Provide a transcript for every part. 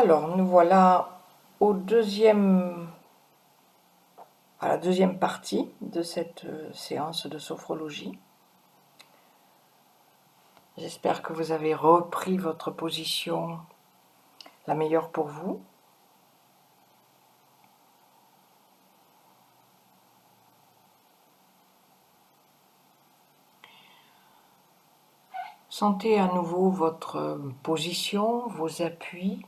Alors, nous voilà à la deuxième partie de cette séance de sophrologie. J'espère que vous avez repris votre position la meilleure pour vous. Sentez à nouveau votre position, vos appuis.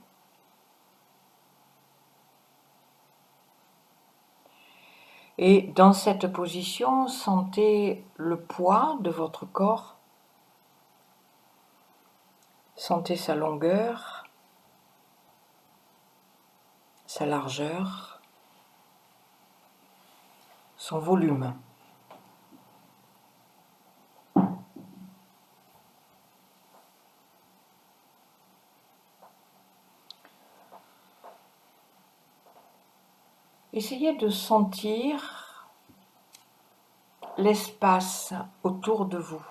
Et dans cette position, sentez le poids de votre corps. Sentez sa longueur, sa largeur, son volume. Essayez de sentir l'espace autour de vous.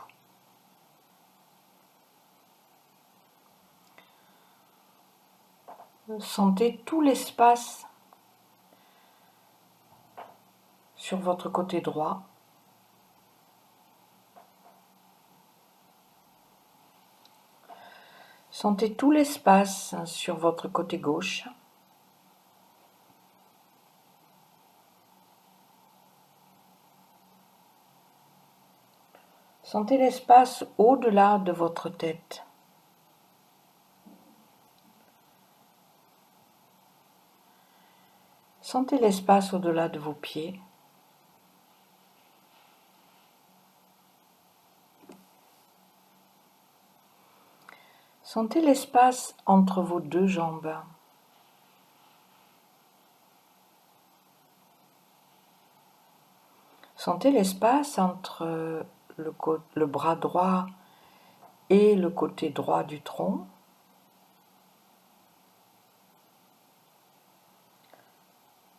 Sentez tout l'espace sur votre côté droit. Sentez tout l'espace sur votre côté gauche. Sentez l'espace au-delà de votre tête. Sentez l'espace au-delà de vos pieds. Sentez l'espace entre vos deux jambes. Sentez l'espace entre le bras droit et le côté droit du tronc.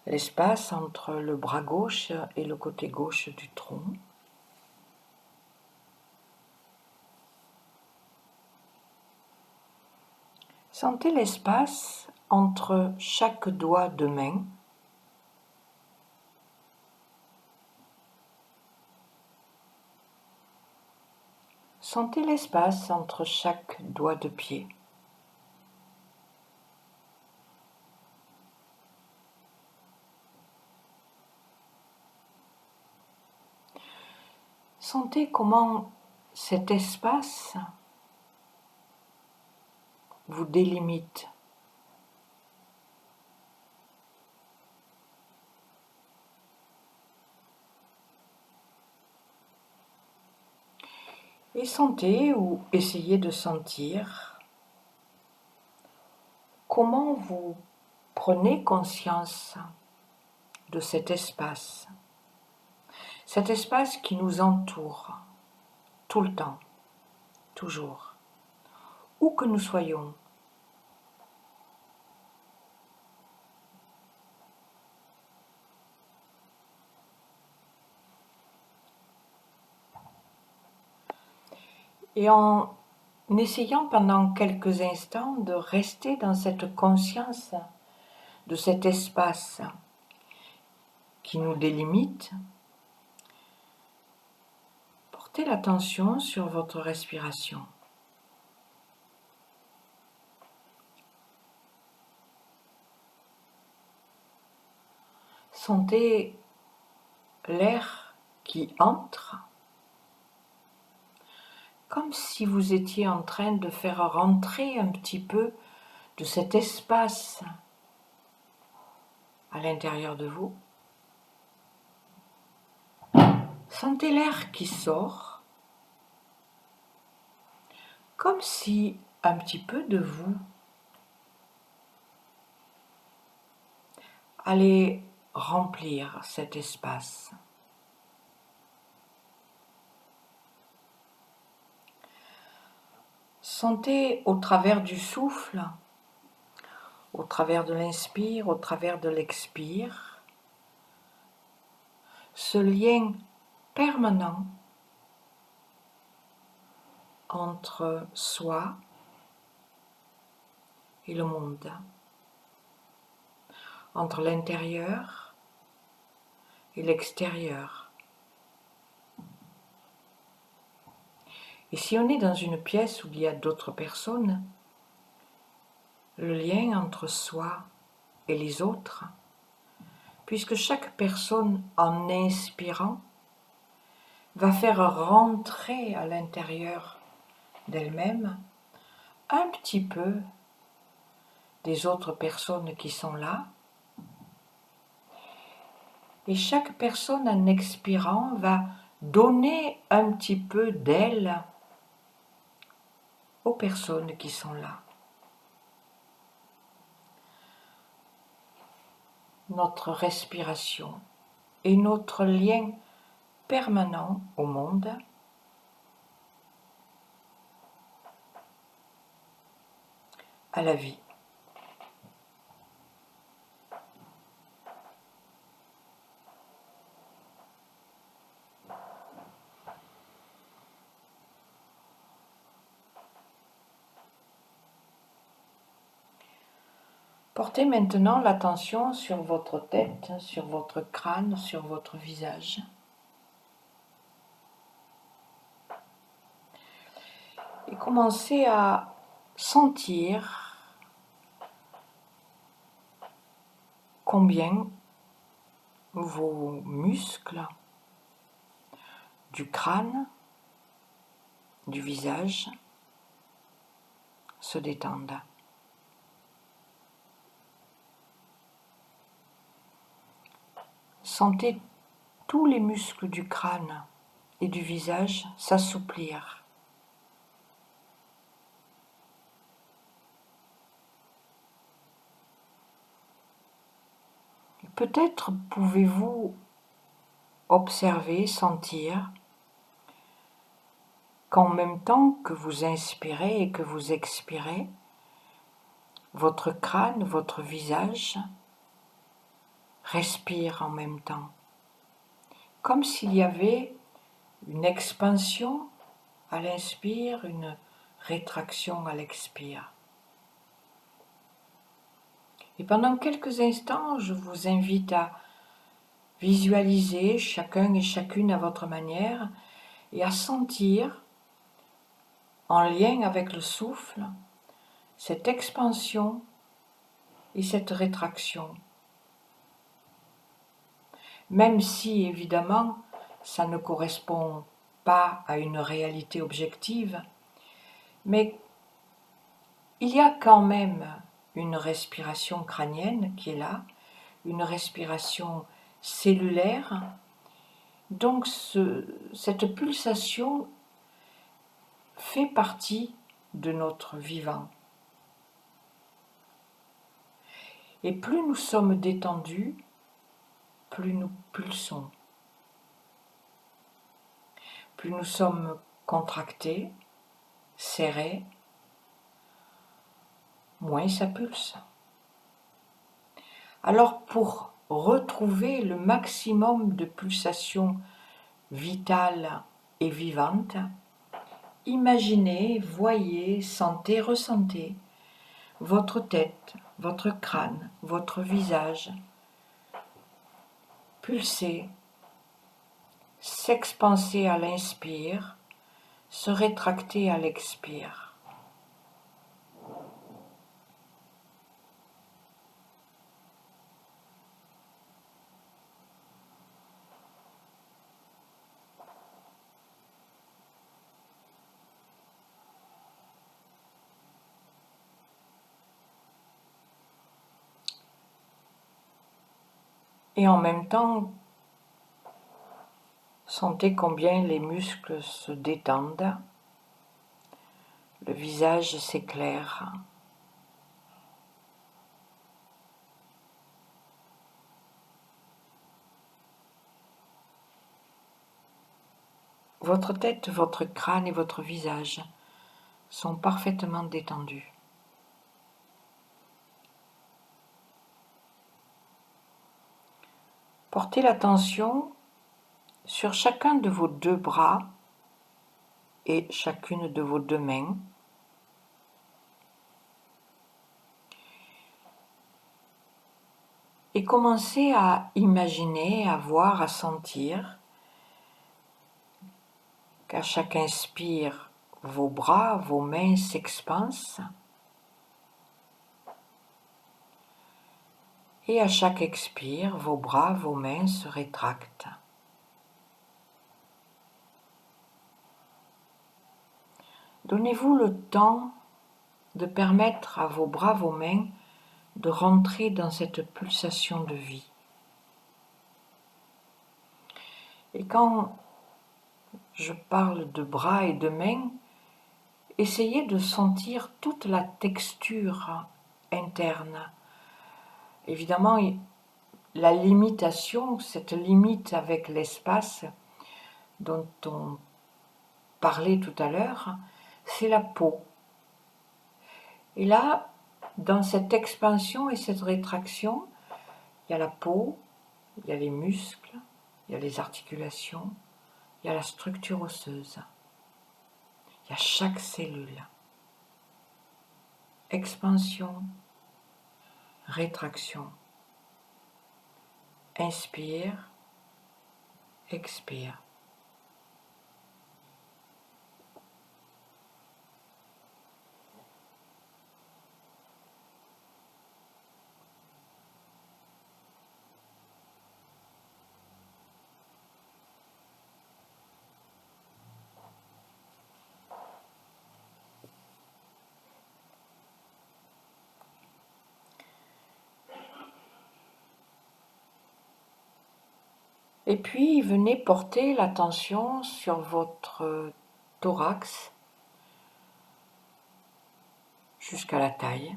L'espace entre le bras gauche et le côté gauche du tronc. Sentez l'espace entre chaque doigt de main. Sentez l'espace entre chaque doigt de pied. Sentez comment cet espace vous délimite. Et sentez ou essayez de sentir comment vous prenez conscience de cet espace qui nous entoure tout le temps, toujours, où que nous soyons. Et en essayant pendant quelques instants de rester dans cette conscience de cet espace qui nous délimite, portez l'attention sur votre respiration. Sentez l'air qui entre, comme si vous étiez en train de faire rentrer un petit peu de cet espace à l'intérieur de vous. Sentez l'air qui sort, comme si un petit peu de vous allait remplir cet espace. Sentez au travers du souffle, au travers de l'inspire, au travers de l'expire, ce lien permanent entre soi et le monde. entre l'intérieur et l'extérieur. Et si on est dans une pièce où il y a d'autres personnes, le lien entre soi et les autres, puisque chaque personne, en inspirant, va faire rentrer à l'intérieur d'elle-même un petit peu des autres personnes qui sont là. Et chaque personne, en expirant, va donner un petit peu d'elle aux personnes qui sont là. Notre respiration et notre lien permanent au monde à la vie. Portez maintenant l'attention sur votre tête, sur votre crâne, sur votre visage. Et commencez à sentir combien vos muscles du crâne, du visage se détendent. Sentez tous les muscles du crâne et du visage s'assouplir. Peut-être pouvez-vous observer, sentir qu'en même temps que vous inspirez et que vous expirez, votre crâne, votre visage respire en même temps, comme s'il y avait une expansion à l'inspire, une rétraction à l'expire. Et pendant quelques instants, je vous invite à visualiser chacun et chacune à votre manière et à sentir, en lien avec le souffle, cette expansion et cette rétraction. Même si, évidemment, ça ne correspond pas à une réalité objective, mais il y a quand même une respiration crânienne qui est là, une respiration cellulaire. Donc cette pulsation fait partie de notre vivant. Et plus nous sommes détendus, plus nous pulsons. Plus nous sommes contractés, serrés, moins ça pulse. Alors pour retrouver le maximum de pulsations vitales et vivantes, imaginez, voyez, sentez, ressentez votre tête, votre crâne, votre visage pulser, s'expanser à l'inspire, se rétracter à l'expire. Et en même temps, sentez combien les muscles se détendent, le visage s'éclaire. Votre tête, votre crâne et votre visage sont parfaitement détendus. Portez l'attention sur chacun de vos deux bras et chacune de vos deux mains. et commencez à imaginer, à voir, à sentir qu'à chaque inspire, vos bras, vos mains s'expansent et à chaque expire, vos bras, vos mains se rétractent. Donnez-vous le temps de permettre à vos bras, vos mains de rentrer dans cette pulsation de vie. Et quand je parle de bras et de mains, essayez de sentir toute la texture interne. Évidemment, la limitation, cette limite avec l'espace dont on parlait tout à l'heure, c'est la peau. Et là, dans cette expansion et cette rétraction, il y a la peau, il y a les muscles, il y a les articulations, il y a la structure osseuse, il y a chaque cellule. Expansion, rétraction. Inspire, expire. Et puis, venez porter l'attention sur votre thorax jusqu'à la taille.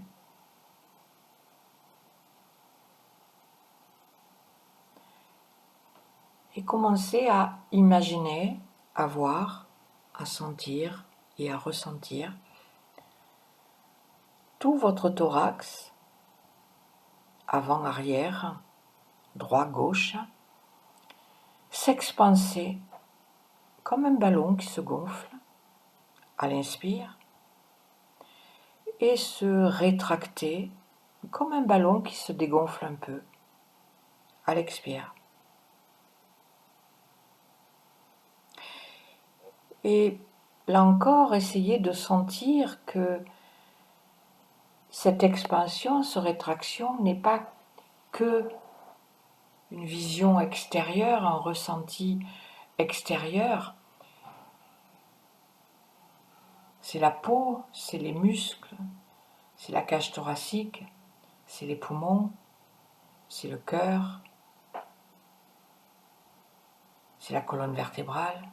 Et commencez à imaginer, à voir, à sentir et à ressentir tout votre thorax, avant, arrière, droit, gauche, s'expanser comme un ballon qui se gonfle à l'inspire et se rétracter comme un ballon qui se dégonfle un peu à l'expire. Et là encore, essayez de sentir que cette expansion, cette rétraction n'est pas que une vision extérieure, un ressenti extérieur. C'est la peau, c'est les muscles, c'est la cage thoracique, c'est les poumons, c'est le cœur, c'est la colonne vertébrale,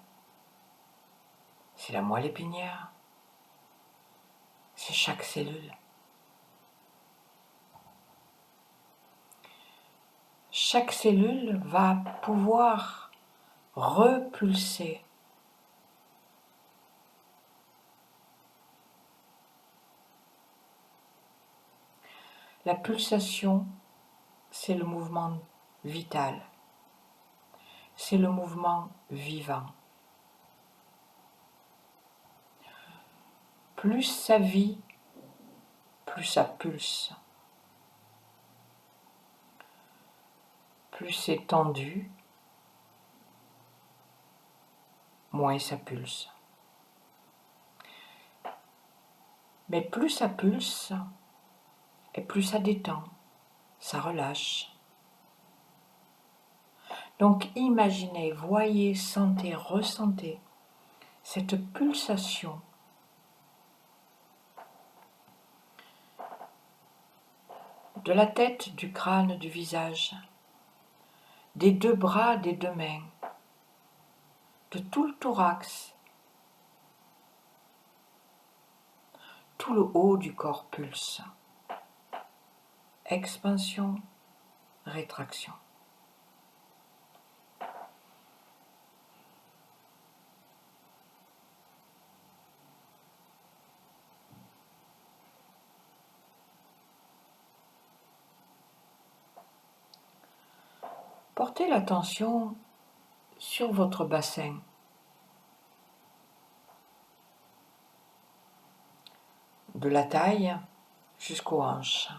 c'est la moelle épinière, c'est chaque cellule. Chaque cellule va pouvoir repulser. La pulsation, c'est le mouvement vital, c'est le mouvement vivant. Plus ça vit, plus ça pulse. Plus c'est tendu, moins ça pulse. Mais plus ça pulse, et plus ça détend, ça relâche. Donc imaginez, voyez, sentez, ressentez cette pulsation de la tête, du crâne, du visage, des deux bras, des deux mains, de tout le thorax, tout le haut du corps pulse. Expansion, rétraction. Portez l'attention sur votre bassin, de la taille jusqu'aux hanches.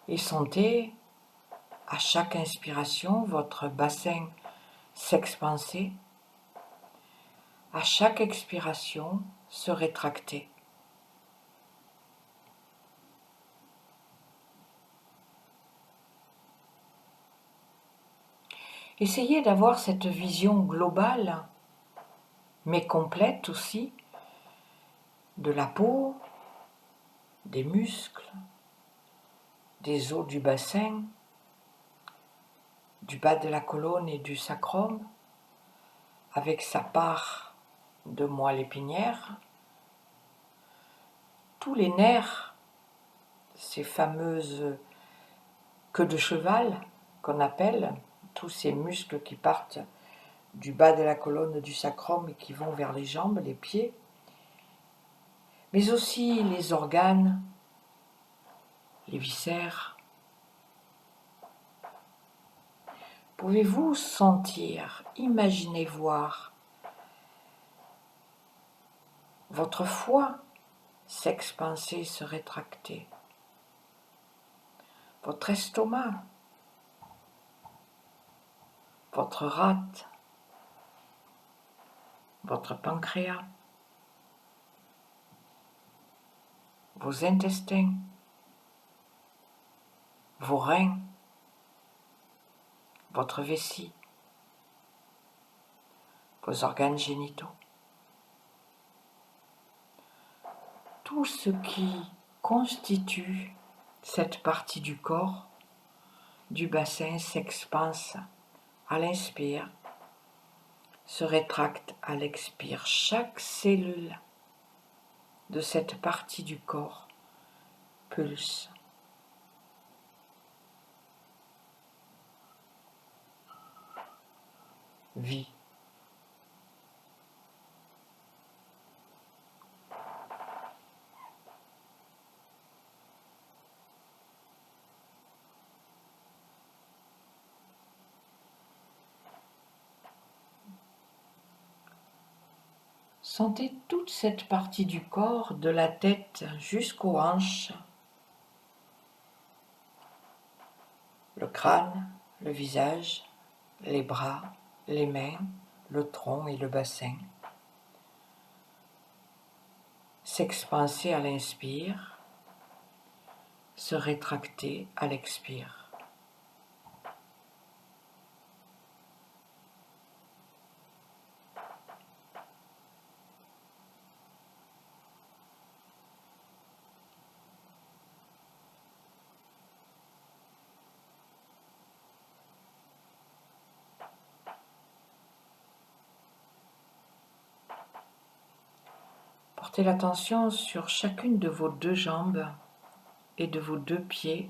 Et sentez à chaque inspiration votre bassin s'expanser, à chaque expiration se rétracter. Essayez d'avoir cette vision globale, mais complète aussi, de la peau, des muscles, des os du bassin, du bas de la colonne et du sacrum, avec sa part de moelle épinière, tous les nerfs, ces fameuses queues de cheval qu'on appelle, tous ces muscles qui partent du bas de la colonne du sacrum et qui vont vers les jambes, les pieds, mais aussi les organes, les viscères. Pouvez-vous sentir, imaginer, voir votre foie s'expanser, se rétracter, votre estomac, votre rate, votre pancréas, vos intestins, vos reins, votre vessie, vos organes génitaux. Tout ce qui constitue cette partie du corps, du bassin, s'expanse à l'inspire, se rétracte à l'expire. Chaque cellule de cette partie du corps pulse. Vit. Sentez toute cette partie du corps, de la tête jusqu'aux hanches, le crâne, le visage, les bras, les mains, le tronc et le bassin. S'expanser à l'inspire, se rétracter à l'expire. Portez l'attention sur chacune de vos deux jambes et de vos deux pieds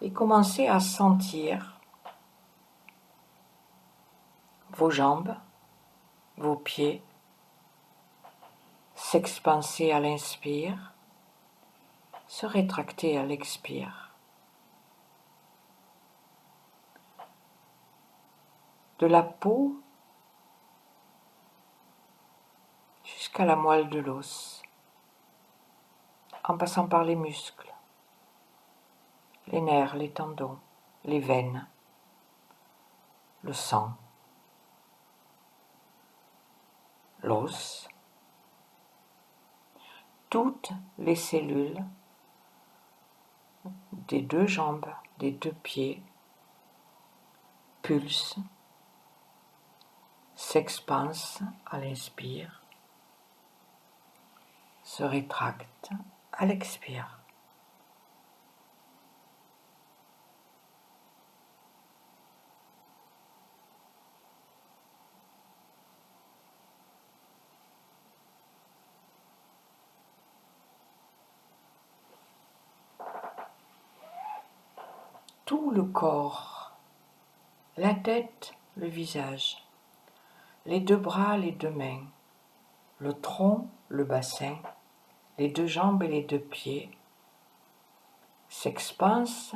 et commencez à sentir vos jambes, vos pieds s'expanser à l'inspire, se rétracter à l'expire. De la peau jusqu'à la moelle de l'os, en passant par les muscles, les nerfs, les tendons, les veines, le sang, l'os, toutes les cellules des deux jambes, des deux pieds, pulsent, s'expansent à l'inspire, se rétractent à l'expire. Tout le corps, la tête, le visage, les deux bras, les deux mains, le tronc, le bassin, les deux jambes et les deux pieds s'expansent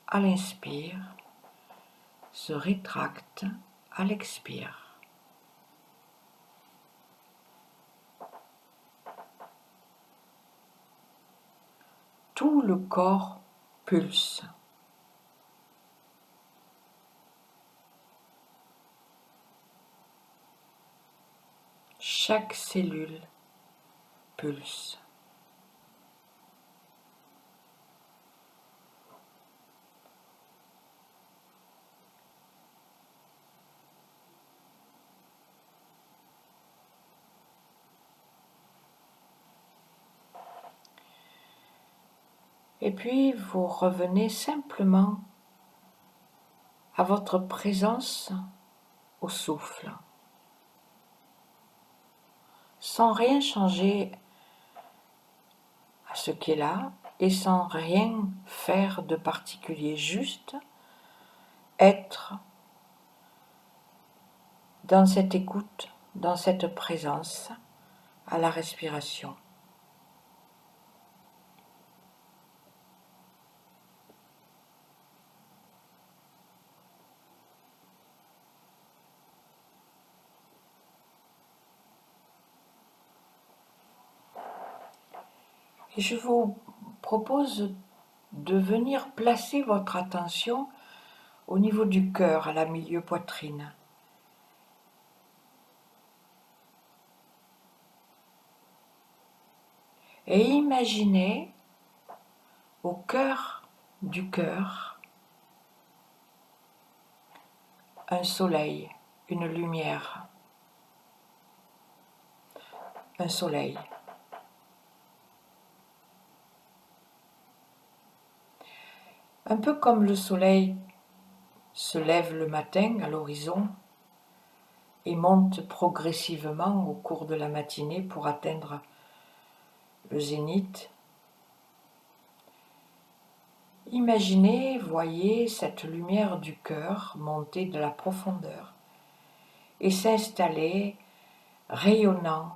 à l'inspire, se rétractent à l'expire. Tout le corps pulse. Chaque cellule pulse. Et puis vous revenez simplement à votre présence au souffle, sans rien changer à ce qui est là et sans rien faire de particulier, juste être dans cette écoute, dans cette présence à la respiration. Et je vous propose de venir placer votre attention au niveau du cœur, à la milieu poitrine. Et imaginez au cœur du cœur un soleil, une lumière, un soleil. Un peu comme le soleil se lève le matin à l'horizon et monte progressivement au cours de la matinée pour atteindre le zénith. Imaginez, voyez cette lumière du cœur monter de la profondeur et s'installer, rayonnant,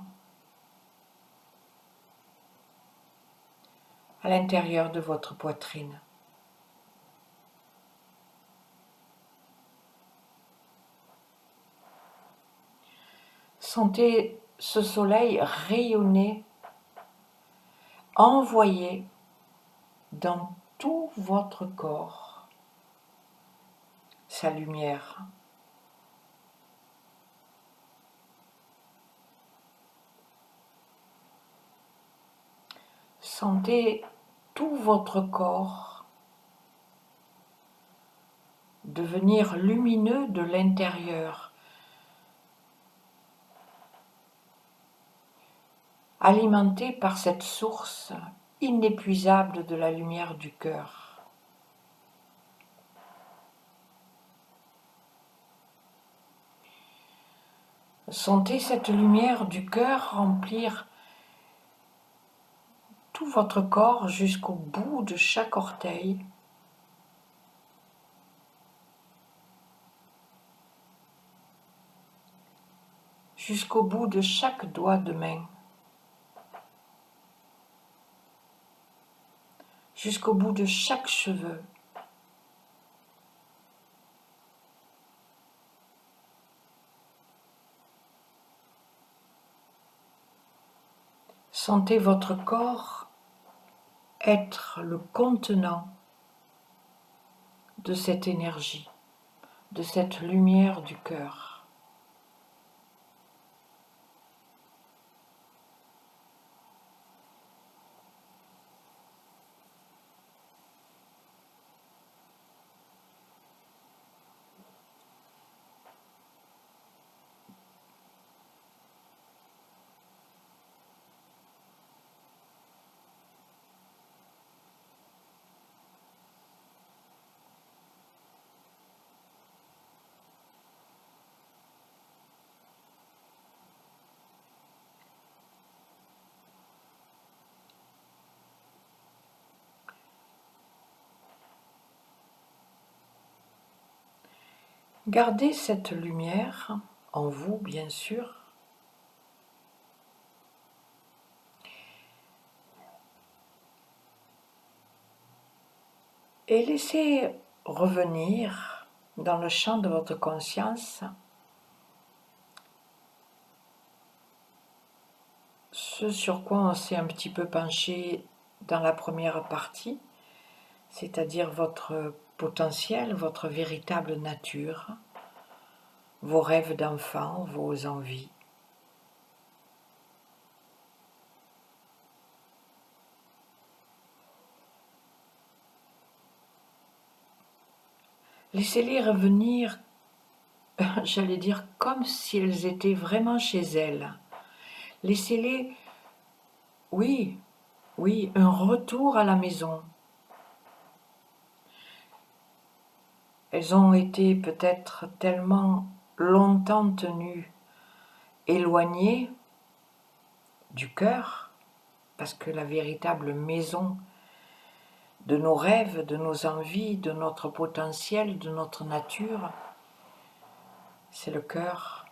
à l'intérieur de votre poitrine. Sentez ce soleil rayonner, envoyer dans tout votre corps sa lumière. Sentez tout votre corps devenir lumineux de l'intérieur, alimenté par cette source inépuisable de la lumière du cœur. Sentez cette lumière du cœur remplir tout votre corps jusqu'au bout de chaque orteil, jusqu'au bout de chaque doigt de main, jusqu'au bout de chaque cheveu. Sentez votre corps être le contenant de cette énergie, de cette lumière du cœur. Gardez cette lumière en vous, bien sûr, et laissez revenir dans le champ de votre conscience ce sur quoi on s'est un petit peu penché dans la première partie, c'est-à-dire votre potentiel, votre véritable nature, vos rêves d'enfant, vos envies. Laissez-les revenir, j'allais dire, comme si elles étaient vraiment chez elles. Laissez-les, oui, oui, un retour à la maison. Elles ont été peut-être tellement longtemps tenues éloignées du cœur, parce que la véritable maison de nos rêves, de nos envies, de notre potentiel, de notre nature, c'est le cœur.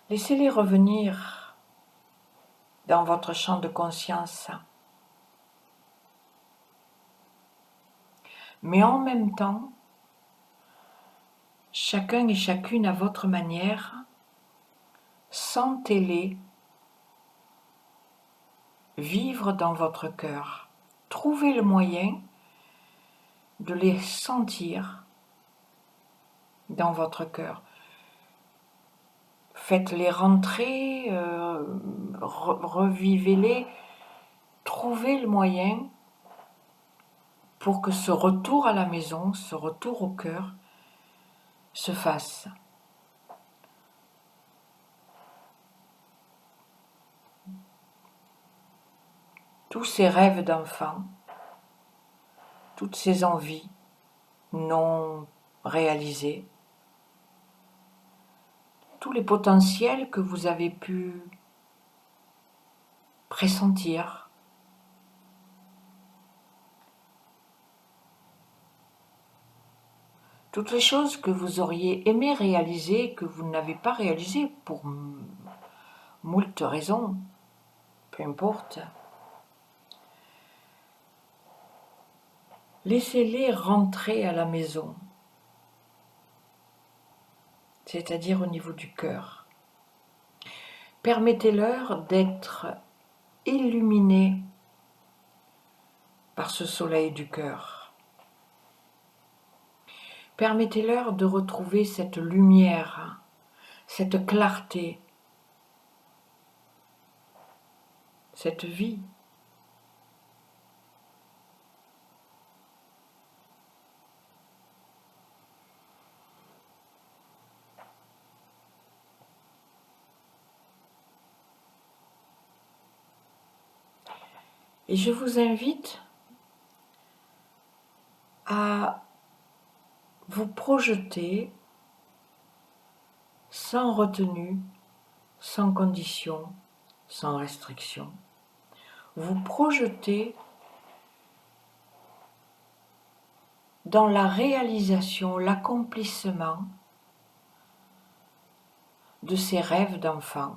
Laissez-les revenir dans votre champ de conscience. Mais en même temps, chacun et chacune à votre manière, sentez-les vivre dans votre cœur. Trouvez le moyen de les sentir dans votre cœur. Faites-les rentrer, revivez-les, trouvez le moyen pour que ce retour à la maison, ce retour au cœur, se fasse. Tous ces rêves d'enfant, toutes ces envies non réalisées, tous les potentiels que vous avez pu pressentir, toutes les choses que vous auriez aimé réaliser, que vous n'avez pas réalisées pour moult raisons, peu importe. Laissez-les rentrer à la maison, c'est-à-dire au niveau du cœur. Permettez-leur d'être illuminés par ce soleil du cœur. Permettez-leur de retrouver cette lumière, cette clarté, cette vie. Et je vous invite à vous projeter sans retenue, sans condition, sans restriction. Vous projetez dans la réalisation, l'accomplissement de ces rêves d'enfant,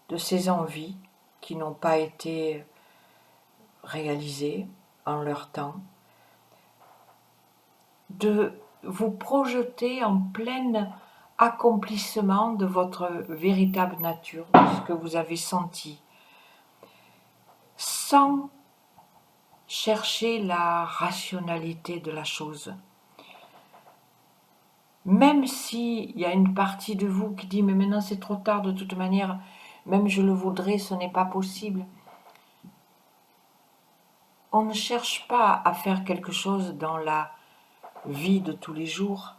de ces envies qui n'ont pas été réalisées en leur temps, de vous projeter en plein accomplissement de votre véritable nature, de ce que vous avez senti, sans chercher la rationalité de la chose. Même s'il y a une partie de vous qui dit « mais maintenant c'est trop tard de toute manière, même je le voudrais, ce n'est pas possible ». On ne cherche pas à faire quelque chose dans la vie de tous les jours.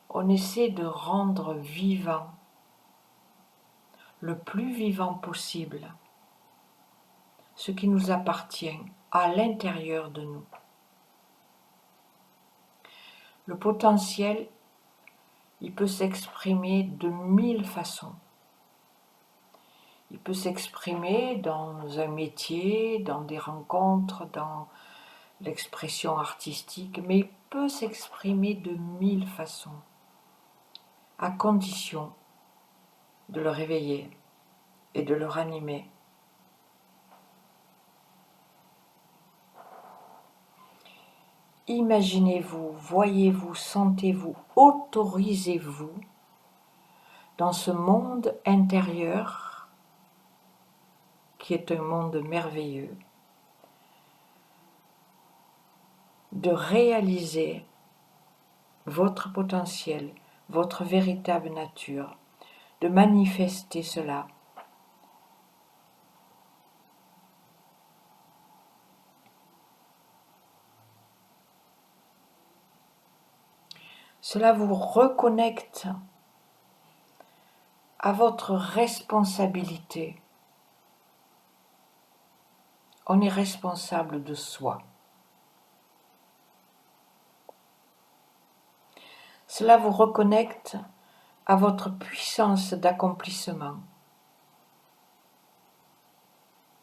On essaie de rendre vivant, le plus vivant possible, ce qui nous appartient à l'intérieur de nous. Le potentiel, il peut s'exprimer de 1000 façons. Il peut s'exprimer dans un métier, dans des rencontres, dans l'expression artistique, mais il peut s'exprimer de 1000 façons, à condition de le réveiller et de le ranimer. Imaginez-vous, voyez-vous, sentez-vous, autorisez-vous dans ce monde intérieur qui est un monde merveilleux, de réaliser votre potentiel, votre véritable nature, de manifester cela. Cela vous reconnecte à votre responsabilité. On est responsable de soi. Cela vous reconnecte à votre puissance d'accomplissement.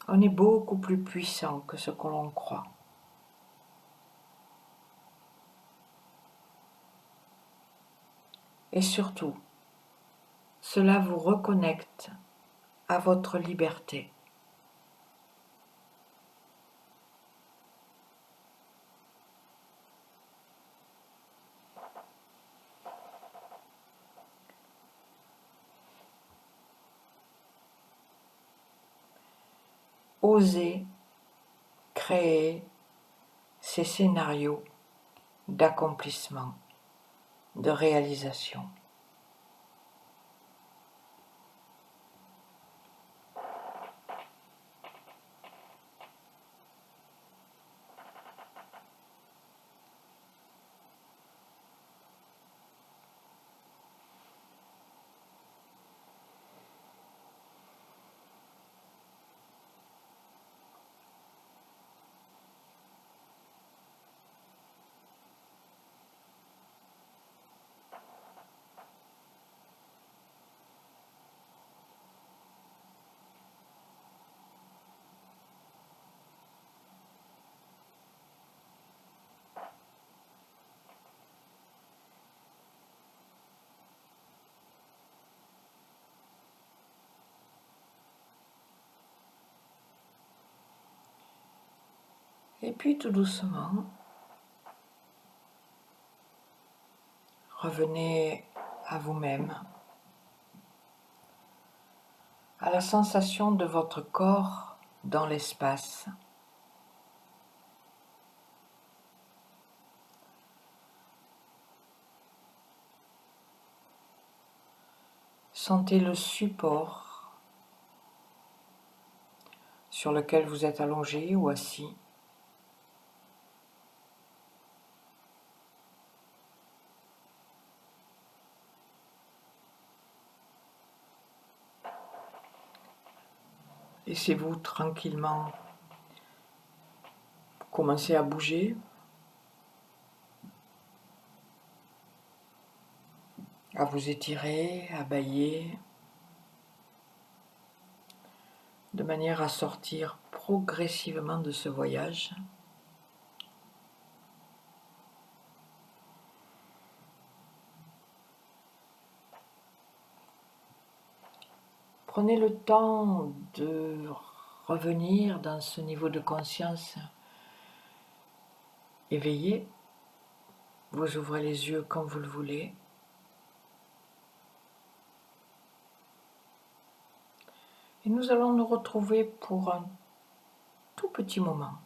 On est beaucoup plus puissant que ce que l'on croit. Et surtout, cela vous reconnecte à votre liberté. Osez créer ces scénarios d'accomplissement, de réalisation. Et puis tout doucement, revenez à vous-même, à la sensation de votre corps dans l'espace. Sentez le support sur lequel vous êtes allongé ou assis. Laissez-vous tranquillement commencer à bouger, à vous étirer, à bâiller, de manière à sortir progressivement de ce voyage. Prenez le temps de revenir dans ce niveau de conscience éveillé. Vous ouvrez les yeux quand vous le voulez. Et nous allons nous retrouver pour un tout petit moment.